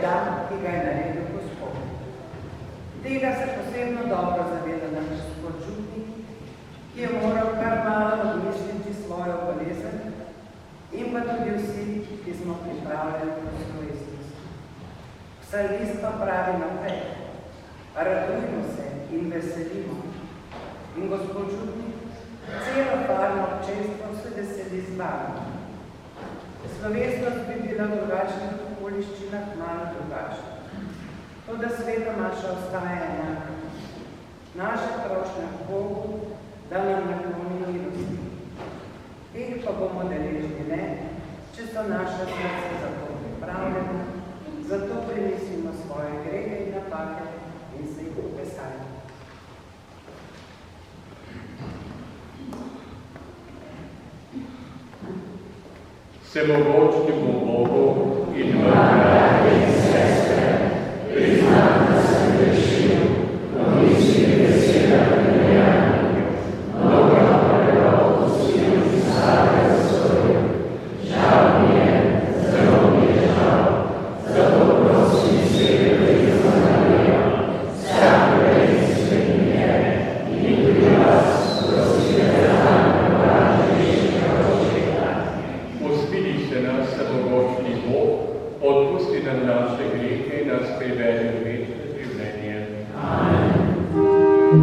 dan, ki ga je naredil Gospod. Tega se posebno dobro zaveda naš spočutnik, ki je moral kar malo odmisliti svojo bolezen in pa tudi vsi, ki smo pripravljeni po slovesnosti. Psalmist pa pravi naprej, radujmo se in veselimo. In gospodčutnik, celo parno občestvo se veseli z vami. Slovesnost bi bila v drugačnih okoliščinah malo drugačna. To, da sveta naša ostaja enaka. Naša prošnja k Bogu, da nam nakloni milosti. Teh pa bomo deležni ne, če so naša srca za to pripravljena, zato primislimo svoje grehe in napake in se jih upesajmo. Vsemogočnemu Bogu in v